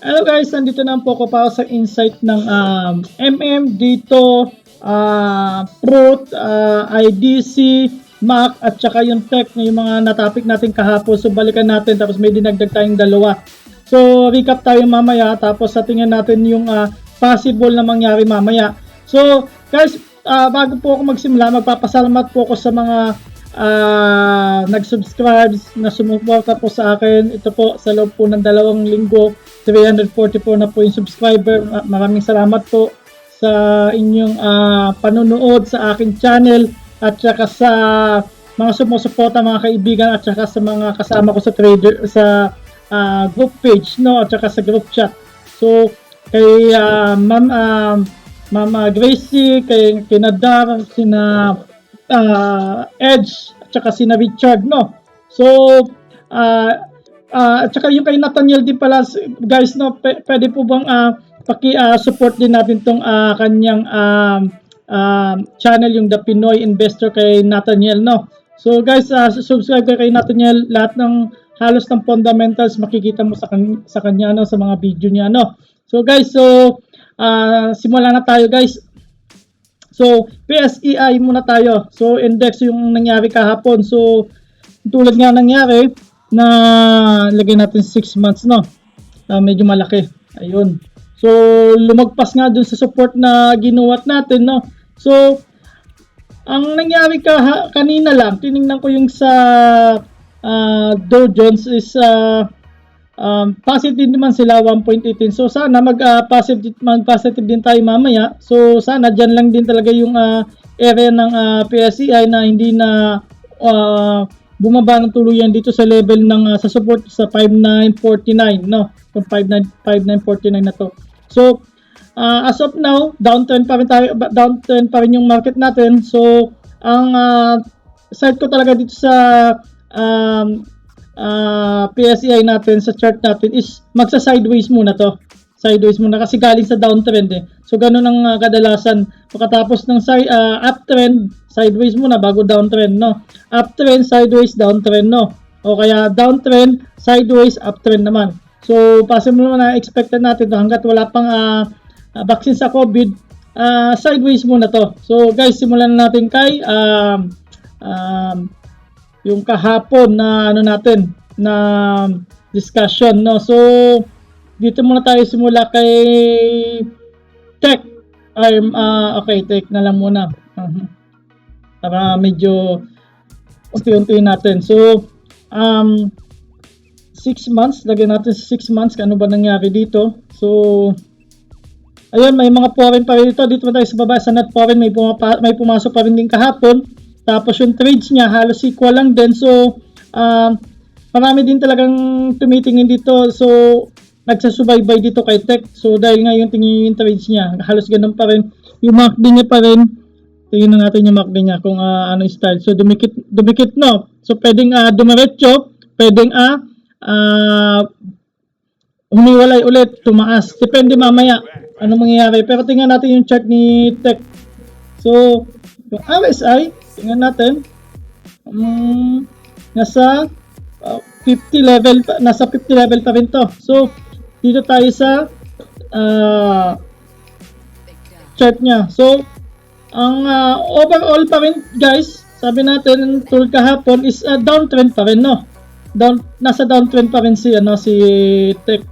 Hello guys, nandito na po ako para sa insight ng dito, Fruit, IDC, Mac, at saka yung tech na yung mga natopic natin kahapon. So balikan natin, tapos may dinagdag tayong dalawa. So recap tayo mamaya, tapos sa tingin natin yung possible na mangyari mamaya. So guys, bago po ako magsimula, magpapasalamat po ako sa mga nag-subscribe na sumuporta po sa akin. Ito po sa loob po ng 2 linggo, 344 na po yung subscriber. Maraming salamat po sa inyong panonood sa aking channel, at saka sa mga sumusuporta, mga kaibigan, at saka sa mga kasama ko sa trader sa group page, no, at saka sa group chat. So kay Mama Gracie, kay Nadar, sina Edge, at saka sina Richard, no. So at saka yung kay Nathaniel din pala, guys, no, pwede po bang paki-support din natin tong kanyang channel, yung The Pinoy Investor kay Nathaniel, no. So guys, subscribe kay Nathaniel. Lahat ng halos ng fundamentals makikita mo sa kanya, no, sa mga video niya, no. So guys, simulan na tayo, guys. So, PSEI muna tayo. So, index yung nangyari kahapon. So, tulad nga nangyari na lagay natin 6 months, no. Medyo malaki. Ayun. So, lumagpas nga dun sa support na ginuwat natin, no. So, ang nangyari kanina lang, tiningnan ko yung sa Dow Jones is positive naman sila, 1.18. So sana mag-positive din tayo mamaya. So sana dyan lang din talaga yung area ng PSEI na hindi na bumaba ng tuluyan dito sa level ng sa support sa 5949, no. Yung 5949 na to. So as of now, downtrend pa rin yung market natin. So ang side ko talaga dito sa PSEI natin, sa chart natin, is magsa-sideways muna to. Sideways muna kasi galing sa downtrend eh. So ganun ang kadalasan. Pagkatapos ng uptrend, sideways muna bago downtrend, no. Uptrend, sideways, downtrend, no. O kaya downtrend, sideways, uptrend naman. So possible naman na expected natin to hanggat wala pang vaccine sa COVID, sideways muna to. So guys, simulan na natin kay yung kahapon na natin na discussion, no. So dito muna tayo simula kay tech. Okay, tech na lang muna. Para medyo unti-unti natin. So 6 months, lagyan natin 6 months ano ba nangyari dito. So ayun, may mga foreign pa rin dito. Dito tayo sa baba sa net foreign, may pumasok pa rin din kahapon. Tapos yung trades niya halos equal lang din. So marami din talagang tumitingin dito. So nagsasubaybay dito kay tech. So dahil nga yung tingin yung trades niya, halos ganun pa rin. Yung MACD niya pa rin. Tingnan natin yung MACD niya kung ano yung style. So dumikit, no. So pwedeng dumiretso, pwedeng humiwalay ulit, tumaas. Depende mamaya ano mangyayari. Pero tingnan natin yung chart ni tech. So yung RSI, tingnan natin, nasa 50 level pa rin to. So dito tayo sa chart niya. So ang overall pa rin, guys, sabi natin tulad kahapon is downtrend pa rin, no. Nasa downtrend pa rin si tech,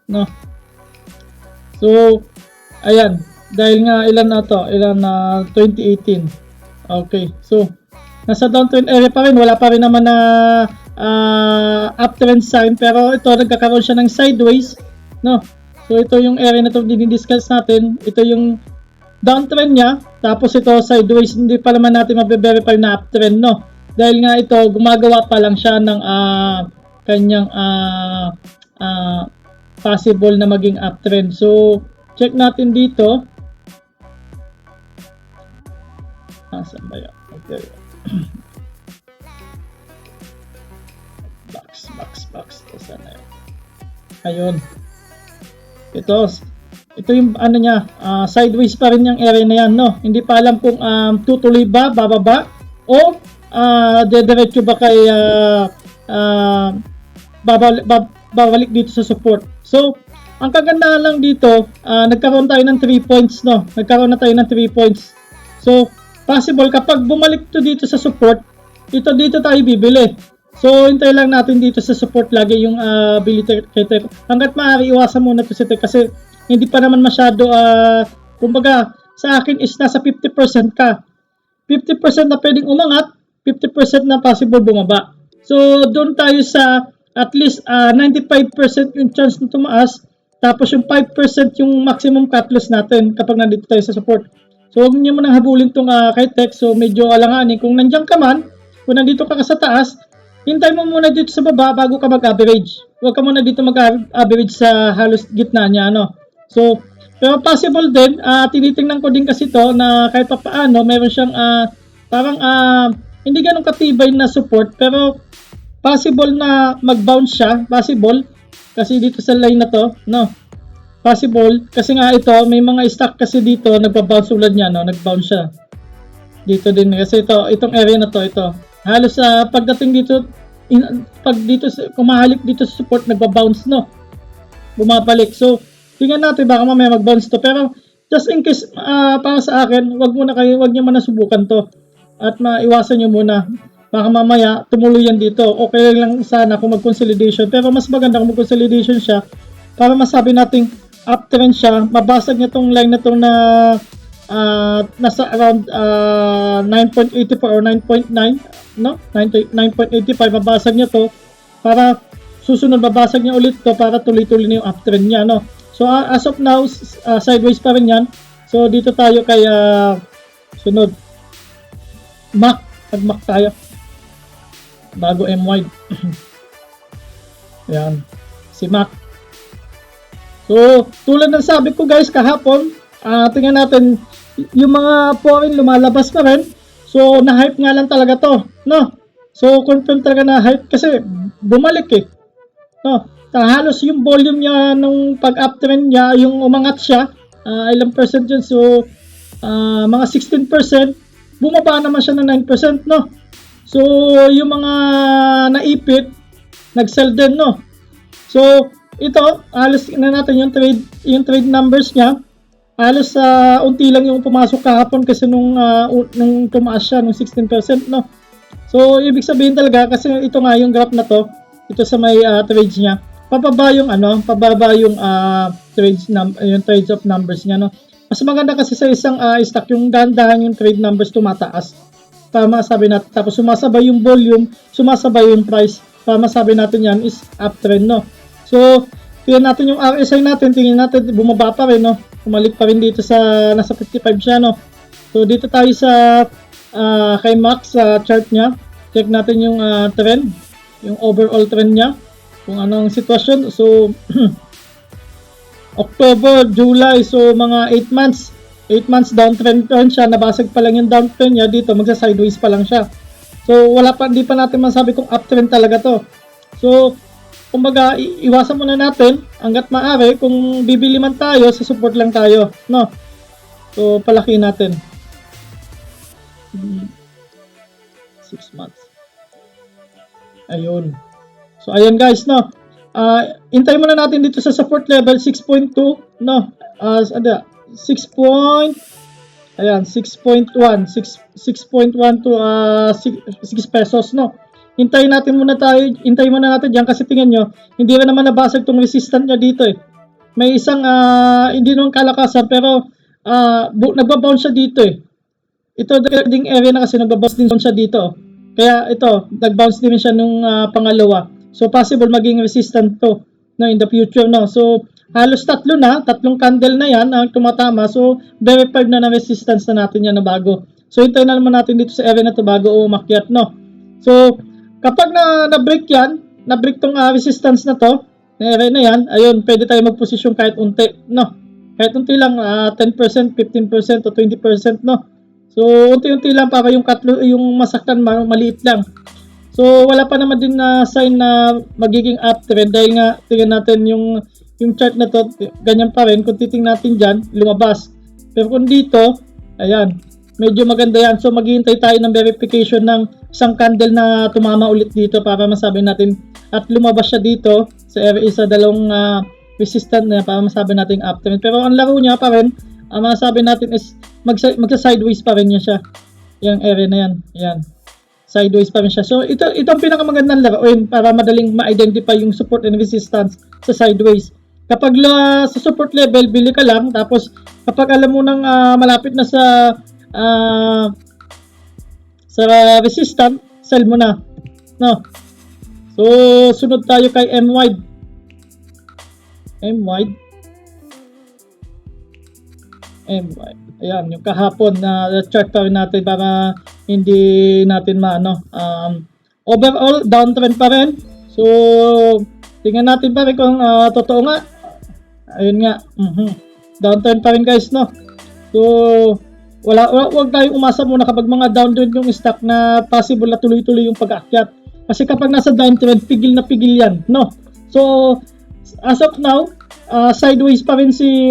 no. So ayan, dahil nga ilan 2018. Okay, so nasa downtrend area pa rin, wala pa rin naman na uptrend sign, pero ito nagkakaroon siya ng sideways, no. So ito yung area na ito dinidiscuss natin, ito yung downtrend niya, tapos ito sideways. Hindi pa naman natin mabe-verify na uptrend, no, dahil nga ito gumagawa pa lang siya ng kanyang possible na maging uptrend. So check natin dito. Saan ba yan? Okay. Box. Saan na yun? Ayun. Ito yung ano niya, sideways pa rin yung area na yan, no. Hindi pa alam kung tutuloy ba, bababa, o dediretso ba kay babalik dito sa support. So ang kagandahan lang dito, nagkaroon tayo ng 3 points, no? Nagkaroon na tayo ng 3 points. So, possible kapag bumalik to dito sa support, dito tayo bibili. So, hintay lang natin dito sa support lagi yung ability kay Tech. Hanggat maaari, iwasan muna to si Tech kasi hindi pa naman masyado, kumbaga, sa akin is nasa 50% ka. 50% na pwedeng umangat, 50% na possible bumaba. So, doon tayo sa at least 95% yung chance na tumaas, tapos yung 5% yung maximum cut loss natin kapag nandito tayo sa support. So, huwag niyo muna habulin tong kay Tech. So, medyo alanganin. Kung nandiyan ka man, kung nandito ka sa taas, hintay mo muna dito sa baba bago ka mag-average. Huwag ka muna dito mag-average sa halos gitna niya, ano. So, pero possible din, tinitingnan ko din kasi to na kahit pa paano, meron siyang parang hindi ganun katibay na support, pero possible na mag-bounce siya, possible. Kasi dito sa line na to, no. Possible kasi nga ito, may mga stock kasi dito nagba-bounce ulad niya, no, nag-bounce siya. Dito din kasi itong area na to, ito. Halos pagdating dito kumahalik dito sa support, nagba-bounce, no. Bumabalik. So, tingnan natin baka mamaya mag-bounce to. Pero just in case para sa akin, wag niyo muna subukan to. At maiwasan niyo muna. Baka mamaya tumuloy yan dito. Okay lang sana kung mag-consolidation. Pero mas maganda kung mag-consolidation siya para masabi nating uptrend siya. Mabasag niya tong line na to na nasa around 9.84 or 9.9, no? 9.85 mabasag niya to para susunod babasag niya ulit to para tuloy-tuloy na yung uptrend niya, no? So as of now, sideways pa rin yan. So dito tayo kay sunod MAC, mag-MAC tayo bago M-wide. Yan, si MAC. So tulad ng sabi ko guys kahapon, tingnan natin yung mga foreign lumalabas pa rin. So na-hype nga lang talaga to, no? So confirm talaga na hype kasi bumalik eh, no? Halos yung volume niya nung pag-uptrend niya, yung umangat siya, ilang percent yun, so mga 16%, bumaba naman siya ng 9%, no? So yung mga naipit, nag-sell din, no? So ito, halos na natin yung trade numbers niya, halos unti lang yung pumasok kahapon kasi nung tumaas siya, nung 16%, no? So ibig sabihin talaga, kasi ito nga yung graph na to, ito sa may trades niya, pababa yung trades of numbers niya, no. Mas maganda kasi sa isang stock yung dahan-dahan yung trade numbers tumataas para masabi natin, tapos sumasabay yung volume, sumasabay yung price para masabi natin yan is uptrend, no. So tingnan natin yung RSI natin, tingnan natin bumaba pa rin, no, bumalik pa rin dito sa nasa 55 siya, no. So dito tayo sa kay Max sa chart niya, check natin yung trend, yung overall trend niya, kung anong sitwasyon. So October, July, so mga 8 months downtrend siya, nabasag pa lang yung downtrend niya dito, magsa-sideways pa lang siya. So hindi pa natin masabi kung uptrend talaga to. So kumbaga iwasan muna natin hangga't maaari, kung bibili man tayo, sa support lang tayo, no. So palaki natin 6 months. Ayun. So ayan guys, no. Hintay muna natin dito sa support level 6.2, no. 6.1 to 6 pesos, no. Hintayin muna natin diyan kasi tingnan nyo, hindi na naman nabasag tong resistance niya dito eh. May isang hindi naman kalakasan pero nagba-bounce siya dito eh. Ito ding area na kasi nagba-bounce din siya dito. Kaya ito, nag-bounce din siya nung pangalawa. So possible maging resistant to, no, in the future, no. So halos tatlong candle na yan ang tumatama. So verified na resistance na natin yan na bago. So hintayin na naman natin dito sa area na to bago umakyat, no. So kapag na-break yan, na-break tong resistance na to, na area na yan, ayun, pwede tayo mag-posisyon kahit unti, no. Kahit unti lang, 10%, 15% o 20%, no. So unti-unti lang para yung masaktan maliit lang. So wala pa naman din na sign na magiging uptrend dahil nga tingnan natin yung chart na to, ganyan pa rin. Kung titingnan natin dyan, lumabas. Pero kung dito, ayan, medyo maganda yan. So maghihintay tayo ng verification ng isang candle na tumama ulit dito para masabi natin at lumabas siya dito sa area sa dalawang resistant na para masabi natin uptrend. Pero ang laro niya pa rin, masabi natin is magsa-sideways pa rin niya siya. Yung area na yan. Yan. Sideways pa rin siya. So, itong pinakamagandang laruin para madaling ma-identify yung support and resistance sa sideways. Kapag sa support level, bili ka lang. Tapos, kapag alam mo nang malapit na sa resistant, sell mo na. No? So, sunod tayo kay M-wide. M-wide. Ayan, yung kahapon na chart pa rin natin para hindi natin overall, downtrend pa rin. So, tingnan natin pa rin kung totoo nga. Ayun nga. Downtrend pa rin guys, no? So, wag tayong umasa muna kapag mga downtrend yung stock na possible na tuloy-tuloy yung pag-aakyat. Kasi kapag nasa downtrend, pigil na pigil yan, no? So, as of now, sideways pa rin si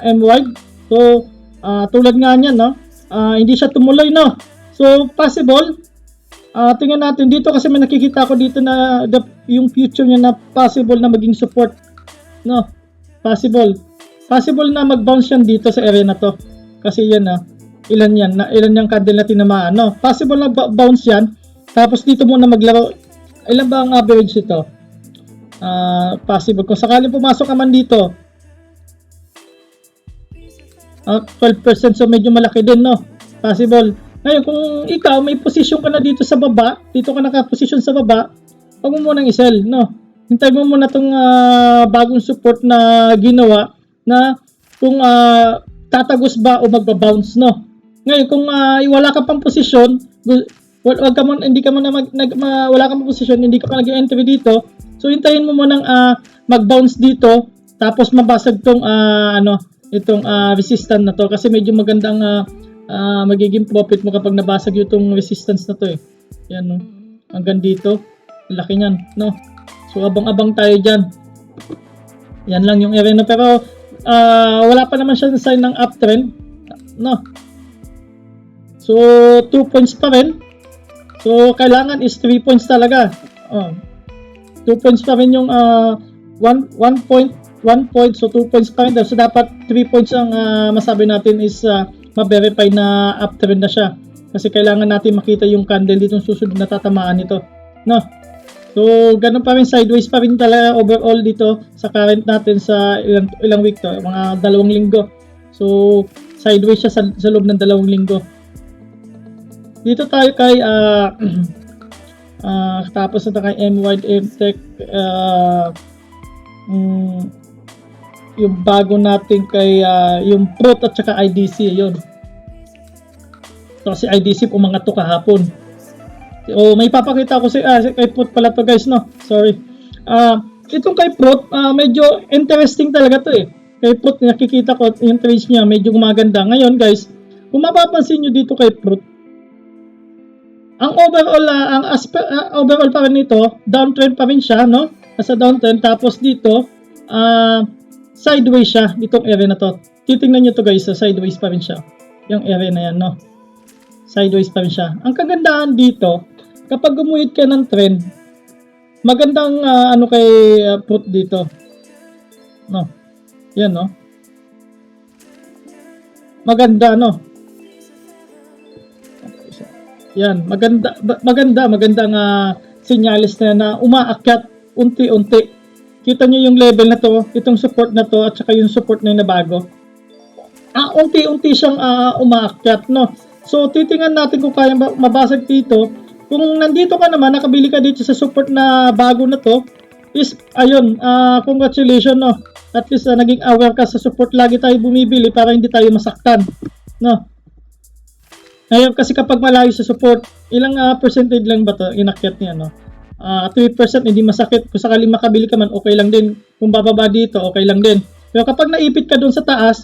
M-wide. So, tulad nga niyan, no? Hindi siya tumuloy, no? So, possible. Tingnan natin dito kasi may nakikita ko dito na yung future niya na possible na maging support, no? Possible na mag-bounce yan dito sa area na to. Kasi yan, ilan yung candle na tinamaan, no? Possible na bounce yan. Tapos dito muna maglaro. Ilan ba ang average ito? Possible. Kung sakaling pumasok ka man dito, 12%, so medyo malaki din, no? Possible. Ngayon, kung ikaw may position ka na dito sa baba, dito ka naka-position sa baba, huwag mo munang i-sell, no? Hintay mo muna itong bagong support na ginawa na kung tatagos ba o magbabounce, no? Ngayon, kung wala ka pang position, wala ka pang position, hindi ka pa nag-entry dito, so hintayin mo munang mag-bounce dito, tapos mabasag tong itong resistance na to kasi medyo magandang magiging profit mo kapag nabasag yung resistance na to, eh. Yan, no? Hanggang dito, laki niyan, no? So abang-abang tayo dyan. Yan lang yung area na, pero wala pa naman siya sign ng uptrend, no? So 2 points pa rin. So kailangan is 3 points talaga. 2 points pa rin yung 1 point, so 2 points pa rin. So dapat 3 points ang masabi natin is ma-verify na uptrend na siya. Kasi kailangan natin makita yung candle dito susunod na tatamaan nito, no? So ganun pa rin, sideways pa rin talaga overall dito sa current natin sa ilang week to, mga 2 linggo. So sideways siya sa loob ng 2 linggo. Dito tayo kay tapos na kay M-wide, M-tech, yung bago natin kay yung Prot at saka IDC, yun. So si IDC umangat to kahapon. May papakita ko kay Prot pala to guys, no? Sorry. Itong kay Prot, medyo interesting talaga to, eh. Kay Prot, nakikita ko yung trades niya, medyo gumaganda. Ngayon guys, kung mapapansin nyo dito kay Prot, ang overall pa rin nito, downtrend pa rin siya, no? Nasa downtrend, tapos dito, sideways siya, ditong area na to. Titingnan nyo to guys, sideways pa rin siya. Yung area na yan, no? Sideways pa rin siya. Ang kagandahan dito, kapag gumuhit ka ng trend, magandang kay Prot dito. No? Yan, no? Maganda, no? Yan, magandang senyales na umaakyat unti-unti. Kita nyo yung level na to, itong support na to, at saka yung support na bago. Unti-unti siyang umaakyat, no? So, titingnan natin kung kaya mabasag dito. Kung nandito ka naman, nakabili ka dito sa support na bago na to, is, ayun, congratulations, no? At least, naging aware ka sa support. Lagi tayo bumibili para hindi tayo masaktan, no? Ngayon, kasi kapag malayo sa support, ilang percentage lang ba to inakyat niya, no? 3% hindi masakit. Kung sakaling makabili ka man, okay lang din. Kung bababa dito, okay lang din. Pero kapag naipit ka doon sa taas,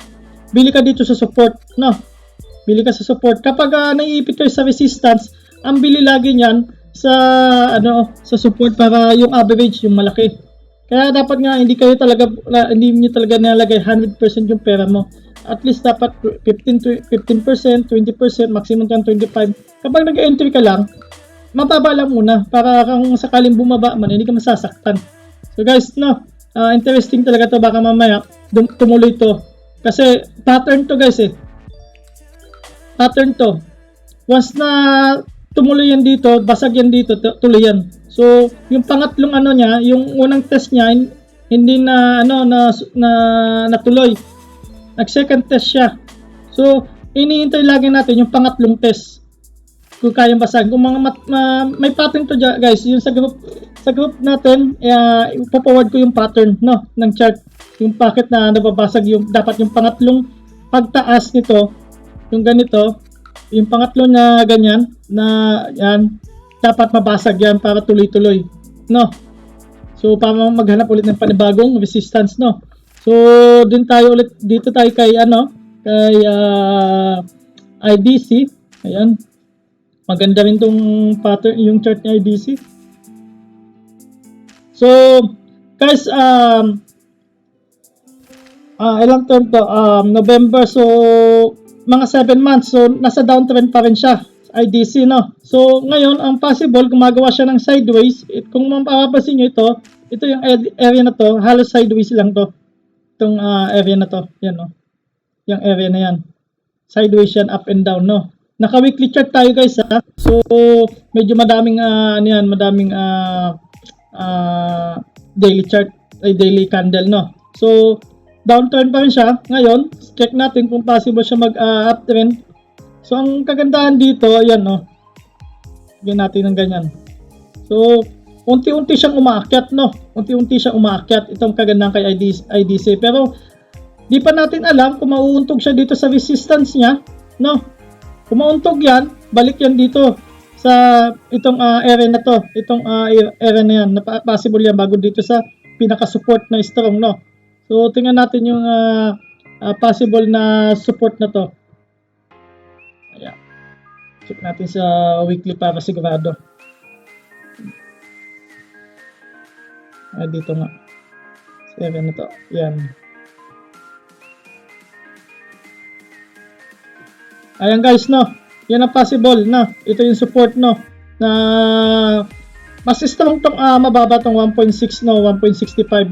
bili ka dito sa support, no? Bili ka sa support. Kapag naiipit ka sa resistance, ang bili lagi niyan sa sa support para yung average, yung malaki. Kaya dapat nga hindi niyo talaga nilalagay 100% yung pera mo. At least dapat 15%, 20%, maximum 25%. Kapag nag-entry ka lang, mababa lang muna para kung sakaling bumaba man, hindi ka masasaktan. So guys, no, interesting talaga to, baka mamaya tumuloy to. Kasi pattern to guys pattern to. Once na tumuloy yan dito, basag yan dito, tuloy yan. So, yung pangatlong ano niya, yung unang test niya, hindi na natuloy. Nag-second test siya. So, iniintay lagi natin yung pangatlong test. Kung kayang basag. Kung may pattern to guys, yung sa group natin, ipo-forward ko yung pattern ng chart. Yung packet na nababasag, dapat yung pangatlong pagtaas nito, yung ganito, yung pangatlo na ganyan, na yan, dapat mabasag yan para tuloy-tuloy. So, para maghanap ulit ng panibagong resistance, So, dito tayo kay, kay IDC. Ayan. Maganda rin tong pattern, yung chart ni IDC. So, guys, ilang term to? November, so, mga 7 months. So, nasa downtrend pa rin siya. IDC, So, ngayon, ang possible, gumagawa siya ng sideways. Kung mapapasin nyo ito yung area na to, halos sideways lang to. Itong area na to. Yan, Yung area na yan. Sideways yan, up and down, Naka-weekly chart tayo, guys, ha. So, medyo madaming, daily chart, daily candle, So, downturn pa rin siya. Ngayon, check natin kung possible siya mag-uptrend. So, ang kagandahan dito, ayan, Bigyan natin ng ganyan. So, unti-unti siyang umaakyat, Unti-unti siyang umaakyat. Itong kagandahan kay IDC. Pero, di pa natin alam kung mauuntog siya dito sa resistance niya, Kung mauuntog yan, balik yan dito sa itong area na to. Itong area na yan. Possible yan bago dito sa pinaka-support na strong, So, tingnan natin yung possible na support na to. Ayan. Check natin sa weekly para sigurado. Dito nga. Sa area na to. Ayan. Ayan guys, Yan ang possible, Ito yung support, na mas strong tong mababa tong 1.6, 1.65,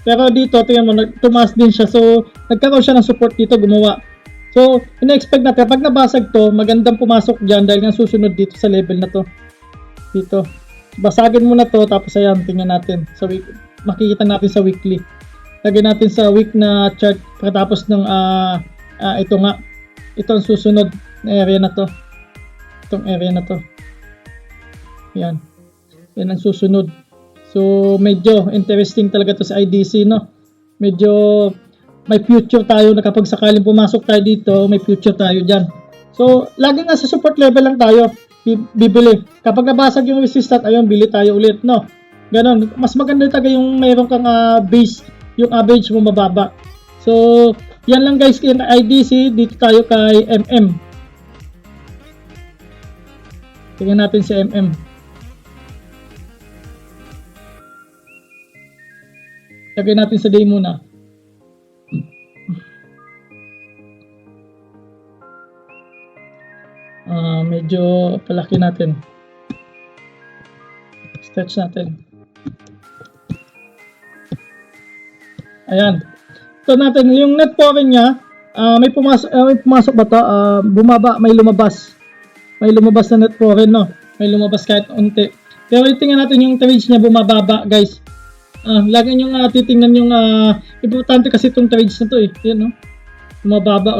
Pero dito, tingnan mo, tumaas din siya. So, nagkaroon siya ng support dito, gumawa. So, ina-expect natin, pag nabasag to, magandang pumasok dyan dahil nga susunod dito sa level na to. Dito. Basagin muna to, tapos ayan, tingnan natin. Makikita natin sa weekly. Lagyan natin sa week na chart, pagkatapos ng, ito nga. Ito ang susunod na area na to. Itong area na to. Yan. Yan ang susunod. So, medyo interesting talaga to sa IDC, Medyo may future tayo na kapag sakaling pumasok tayo dito, may future tayo dyan. So, laging nasa support level lang tayo. Bibili. Kapag nabasag yung resistance, ayun, bili tayo ulit, Ganon. Mas maganda talaga yung mayroon kang base, yung average mo mababa. So, yan lang guys, kay IDC. Dito tayo kay MM. Tingnan natin si MM. Lagay natin sa day muna. Medyo palaki natin. Stretch natin. Ayan. Ito natin, yung net foreign niya, may pumasok ba ito? Bumaba, may lumabas. May lumabas na net foreign, May lumabas kahit unti. Pero tingnan natin yung trades niya bumababa, guys. Lagi nyo titingnan yung importante kasi itong trades na to yan, bumababa,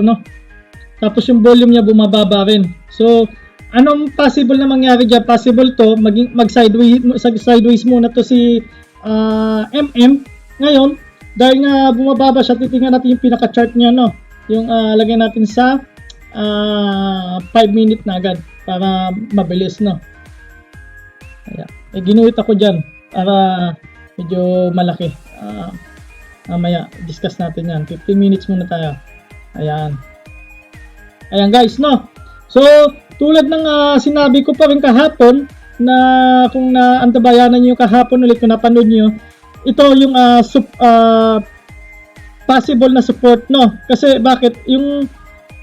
Tapos yung volume niya bumababa rin. So, anong possible na mangyari dyan? Possible to, mag-sideways muna to si MM. Ngayon, dahil nga bumababa siya, titingnan natin yung pinaka-chart niya, Yung lagay natin sa 5 minute na agad para mabilis, Ayan. Ginuhit ako dyan para medyo malaki. Mamaya, discuss natin yan. 15 minutes muna tayo. Ayan. Ayan guys, So, tulad ng sinabi ko pa rin kahapon, na kung naantabayanan nyo kahapon ulit, kung napanood nyo, ito yung possible na support, Kasi bakit? Yung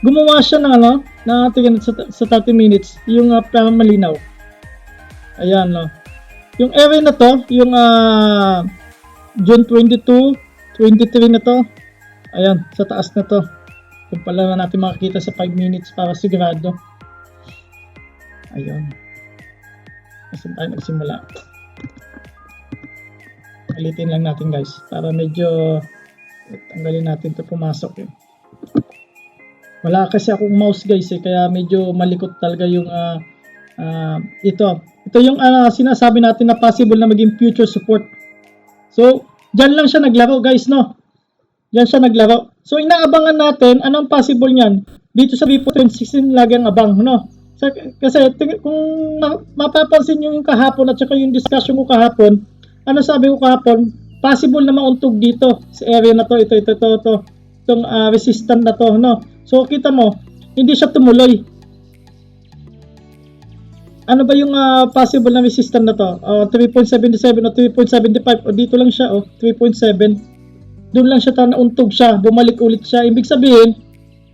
gumawa siya ng na tingnan sa 30 minutes, yung parang malinaw. Ayan, Yung area na to, yung June 22, 23 na to. Ayan, sa taas na to. Kung pala natin makikita sa 5 minutes para sigurado. Ayun. Kasi tayo nagsimula. Alitin lang natin guys. Para medyo tanggalin natin ito pumasok eh. Wala kasi akong mouse guys eh. Kaya medyo malikot talaga yung ito. Ito yung sinasabi natin na possible na maging future support. So, dyan lang siya naglaro guys no. Dyan siya naglaro. So, inaabangan natin, anong possible niyan? Dito sa B.16, lagi ang abang, no? Kasi, kung mapapansin nyo yung kahapon at saka yung discussion ko kahapon, ano sabi ko kahapon? Possible na mauntog dito, sa area na to, ito. Itong resistant na to, no? So, kita mo, hindi siya tumuloy. Ano ba yung possible na resistant na to? 3.77 o 3.75 o dito lang siya, 3.7. Doon lang siya nauntog siya, bumalik ulit siya. Ibig sabihin,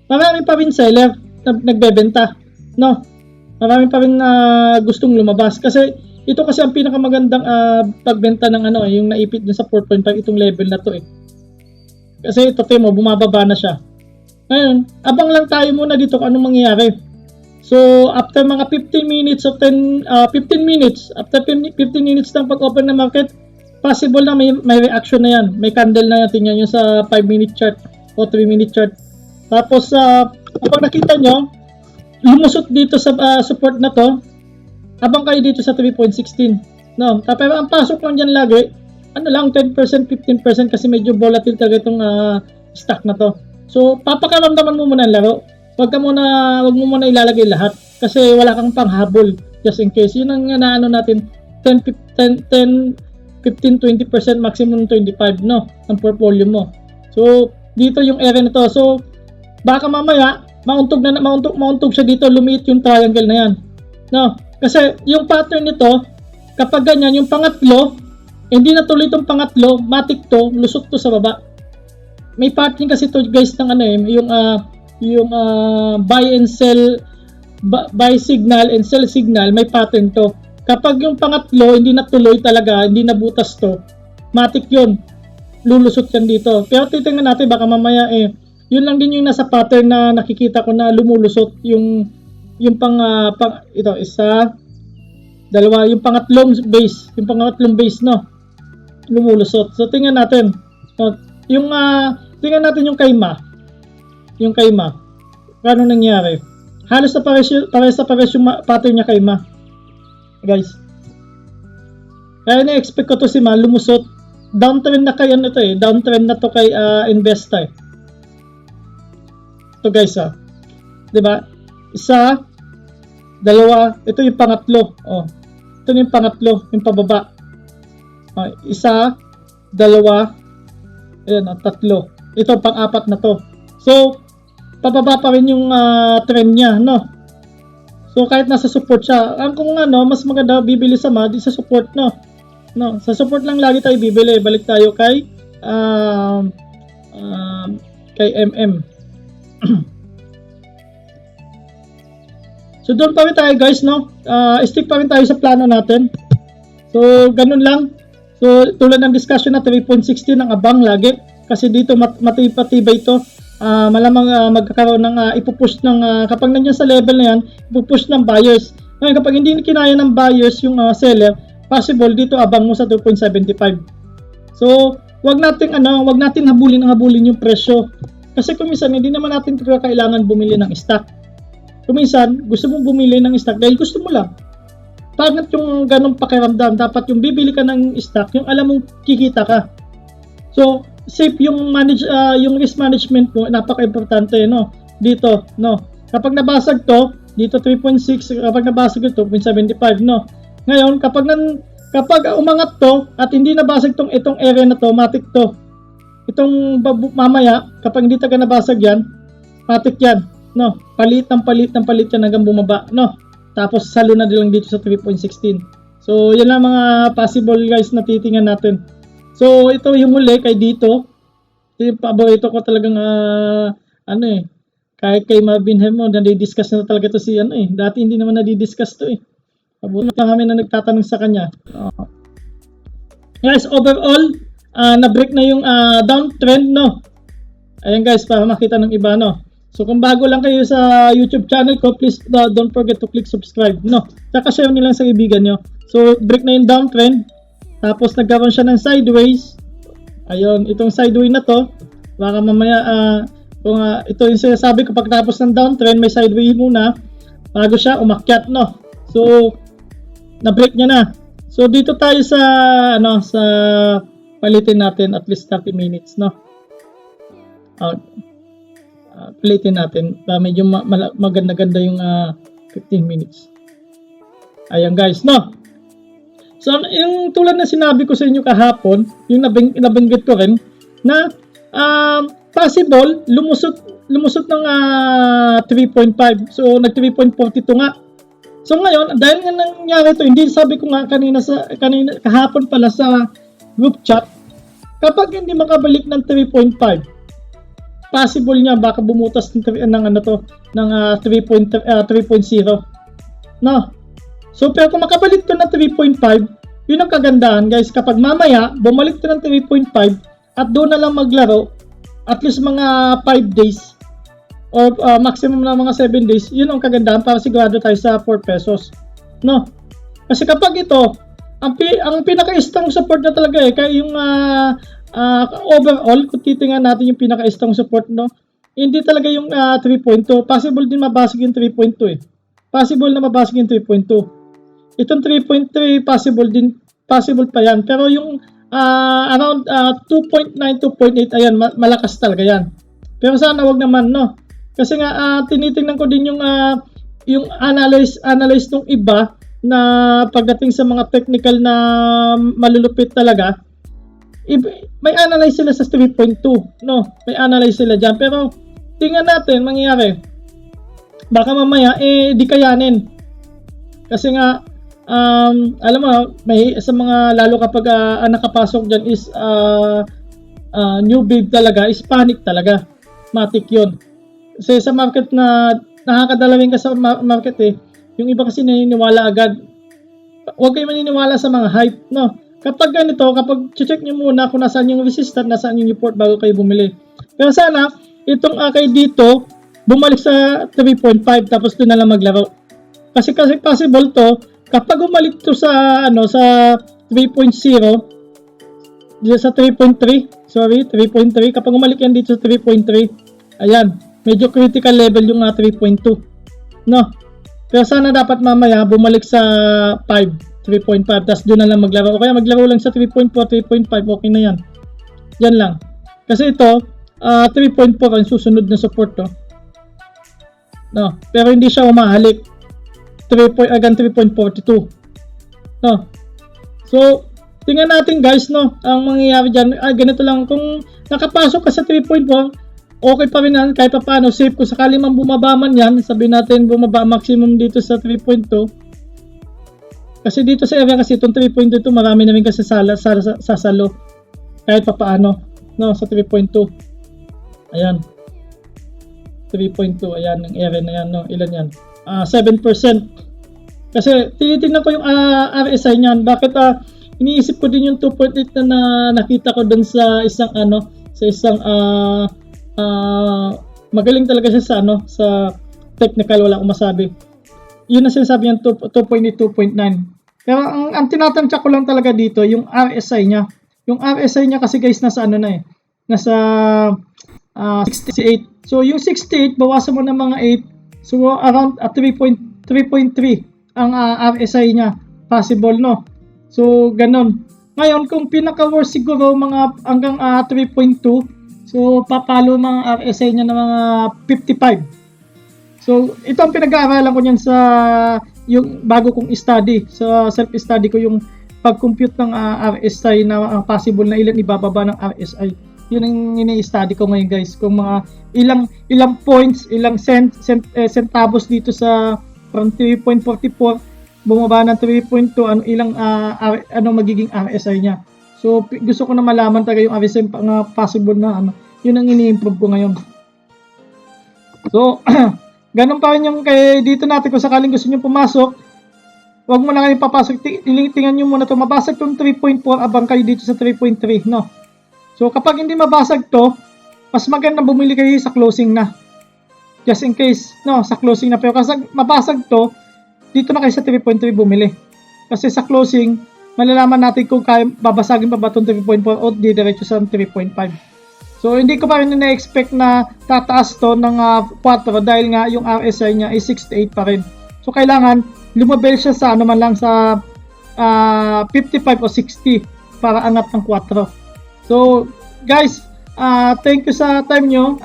marami pa rin seller na nagbebenta, no? Marami pa rin gustong lumabas kasi ito kasi ang pinakamagandang pagbenta ng yung naipit dun sa 4.5 itong level na to eh. Kasi ito mo, bumababa na siya. Ngayon, abang lang tayo muna dito kung anong mangyayari. So, after mga 15 minutes of 15 minutes, after 15 minutes ng pag-open ng market, possible na may reaction na yan. May candle na natin yan yung sa 5-minute chart o 3-minute chart. Tapos, kapag nakita nyo, lumusot dito sa support na to, abang kayo dito sa 3.16. No? Pero ang pasok lang dyan lagi, 10%, 15% kasi medyo volatile talaga itong stock na to. So, papakaramdaman mo muna ang laro. Wag mo muna ilalagay lahat kasi wala kang panghabol just in case. Yun ang natin 15-20%, maximum 25 no ang portfolio mo. So dito yung area na to. So baka mamaya mauntog siya dito, lumiit yung triangle na yan. No, kasi yung pattern nito kapag ganyan yung pangatlo, hindi natuloy tong pangatlo, matik to, lusot to sa baba. May pattern kasi to guys ng yung buy and sell, buy signal and sell signal, may pattern to. Kapag yung pangatlo, hindi natuloy talaga, hindi nabutas to, matik yun. Lulusot yan dito. Pero titingnan natin, baka mamaya yun lang din yung nasa pattern na nakikita ko na lumulusot. Yung ito, isa, dalawa, yung pangatlong base, no? Lumulusot. So, tingnan natin. Tingnan natin yung kayma. Paano nangyari? Halos sa pares yung pattern niya kayma. Guys, kaya na-expect ko to si Ma lumusot. Downtrend na kay downtrend na to kay Investa. Ito guys diba? Isa, dalawa, ito yung pangatlo. Ito yung pangatlo, yung pababa. Isa, dalawa, ayan, tatlo. Ito pang-apat na to. So, pababa pa rin yung trend niya, no? So kahit nasa support siya, kung mas maganda bibili sa di sa support no. Sa support lang lagi tayo bibili. Balik tayo kay MM. So doon pa rin tayo guys no. Stick pa rin tayo sa plano natin. So ganun lang. So tulad ng discussion na 3.16 ang abang lagi kasi dito matibay ito. Malamang magkakaroon ng ipupush ng kapag nandiyan sa level na yan, ipupush ng buyers. Ngayon kapag hindi kinaya ng buyers yung seller, possible dito abang mo sa 2.75. So, wag nating habulin yung presyo. Kasi kung minsan hindi naman natin kailangan bumili ng stock. Kung minsan gusto mong bumili ng stock dahil gusto mo lang. Pagkat yung ganong pakiramdam, dapat yung bibili ka ng stock, yung alam mong kikita ka. So, safe yung yung risk management mo, napaka-importante no dito no. Kapag nabasag to dito 3.6, kapag nabasag ito 2.75 no. Ngayon kapag umangat to at hindi nabasag itong area na to, matik to. Itong mamaya kapag hindi taga nabasag yan, matik yan no. Palit yan hanggang bumaba no. Tapos salo na lang dito sa 3.16. So yan lang mga possible guys na titingnan natin. So, ito yung huli kay dito. Ito yung paborito ko talagang, kahit kay Marvin Hemo, nadi-discuss na talaga ito si Dati hindi naman nadi-discuss to Paborito lang kami na nagtatanong sa kanya. Guys, overall, na-break na yung downtrend, no? Ayan guys, para makita ng iba, no? So kung bago lang kayo sa YouTube channel ko, please don't forget to click subscribe, no? Tsaka share nyo lang sa kaibigan nyo. So break na yung downtrend, tapos nagkaroon siya ng sideways. Ayun, itong sideways na to, baka mamaya kung ito yung sinasabi ko, pagkatapos ng downtrend, may sideways muna bago siya umakyat, no? So na-break niya na. So dito tayo sa sa palitin natin at least 30 minutes, no? Palitin natin para medyo maganda-ganda yung 15 minutes. Ayan guys, no? So yung tulad na sinabi ko sa inyo kahapon, yung nabanggit ko rin na possible lumusot ng 3.5. So nag 3.42 nga. So ngayon, dahil nga nangyari ito, hindi sabi ko nga kanina kahapon pala sa group chat, kapag hindi makabalik ng 3.5, possible niya baka bumutas ng 3.0, no? So pero kung makabalik to ng 3.5, yun ang kagandahan guys, kapag mamaya bumalik to ng 3.5 at doon na lang maglaro at least mga 5 days or maximum na mga 7 days, yun ang kagandahan para sigurado tayo sa 4 pesos, no? Kasi kapag ito ang pinaka-strong support na talaga kaya yung overall, kung titingnan natin yung pinaka-strong support, no, hindi talaga yung 3.2. Possible din mabasag yung 3.2 Possible na mabasag yung 3.2. Itong 3.3 possible pa yan. Pero yung around 2.9, 2.8, ayan, malakas talaga yan. Pero sana wag naman, no. Kasi nga tinitingnan ko din yung analyze ng iba na pagdating sa mga technical na malulupit talaga. May analyze sila sa 3.2, no? May analyze sila dyan. Pero tingnan natin mangyayari. Baka mamaya di kayanin. Kasi nga alam mo, may sa mga lalo kapag nakapasok dyan is new babe talaga, is panic talaga. Matik 'yon. Kasi sa market na nakakadalawin ka sa market yung iba kasi naniniwala agad. Huwag kayo maniniwala sa mga hype, no? Kapag ganito, kapag check nyo muna kung nasaan yung resistance, nasaan yung support bago kayo bumili. Pero sana, itong kayo dito, bumalik sa 3.5 tapos doon na lang maglaro. Kasi possible to, kapag bumalik to sa sa 3.0, sa 3.3, sorry, 3.3, kapag bumalik yan dito sa 3.3, ayan, medyo critical level yung 3.2. No? Pero sana dapat mamaya bumalik sa 3.5, tapos doon na lang maglaro. O kaya maglaro lang sa 3.4, 3.5, okay na yan. Yan lang. Kasi ito, 3.4 ang susunod na support to. No, pero hindi siya umahalik. 3.42. No. So, tingnan natin guys, no, ang mangyayari dyan. Ganito lang, kung nakapasok ka sa 3.4, okay pa rin yan, kahit pa paano, safe. Kung sakali man bumaba man yan, sabihin natin bumaba maximum dito sa 3.2. Kasi dito sa area kasi itong 3.2 marami na rin kasi sasalo kahit pa paano, no, sa 3.2. Ayan. 3.2, ayan ang area na yan, no. Ilan yan? 7%. Kasi tinitingnan ko yung RSI niyan. Bakit iniisip ko din yung 2.8 na nakita ko dun sa isang magaling talaga siya sa technical, wala akong masabi. Yun ang sinasabi niyan, 2.8, 2.9. Pero ang tinatansya ko lang talaga dito, yung RSI niya. Yung RSI niya kasi guys, nasa nasa 68. So yung 68, bawasan mo ng mga 8. So around 3.3 ang RSI niya. Possible, no? So ganon. Ngayon, kung pinaka-worst siguro mga hanggang 3.2, so papalo mga RSI niya ng mga 55. So ito ang pinag-aaralan ko niyan sa yung bago kong study, sa self-study ko, yung pag-compute ng RSI na possible na ilan ibababa ng RSI. Yun ang ini-study ko ngayon guys, kung mga ilang points, ilang centavos dito sa from 3.44 bumaba ng 3.2, ilang magiging RSI niya. So gusto ko na malaman talaga yung RSI possible na yun ang ini-improve ko ngayon. So ganun pa rin yung kay dito natin, kung sakaling gusto nyo pumasok, wag mo na kayo papasok, tingnan nyo muna to, mabasag tong 3.4 abang kayo dito sa 3.3, no? So kapag hindi mabasag to, mas maganda bumili kayo sa closing na. Just in case, no, sa closing na. Pero kasi mabasag to, dito na kayo sa 3.3 bumili. Kasi sa closing, malalaman natin kung kaya babasagin pa ba itong 3.4 o di diretso sa 3.5. So hindi ko pa rin na-expect na tataas to ng 4 dahil nga yung RSI niya ay 68 pa rin. So kailangan lumabel siya sa ano man lang sa 55 o 60 para angat ng 4. So guys, thank you sa time nyo.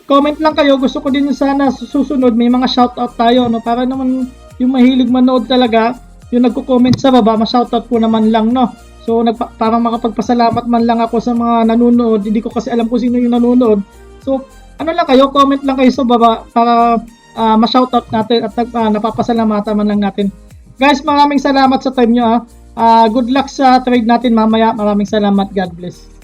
Comment lang kayo, gusto ko din sana susunod may mga shoutout tayo, no, para naman yung mahilig manood talaga, yung nagko-comment sa baba, ma-shoutout po naman lang, no. So parang makapagpasalamat man lang ako sa mga nanonood, hindi ko kasi alam kung sino yung nanonood. So ano lang kayo, comment lang kayo sa baba para ma-shoutout natin at napapasalamatan man lang natin. Guys, maraming salamat sa time nyo. Good luck sa trade natin mamaya. Maraming salamat. God bless.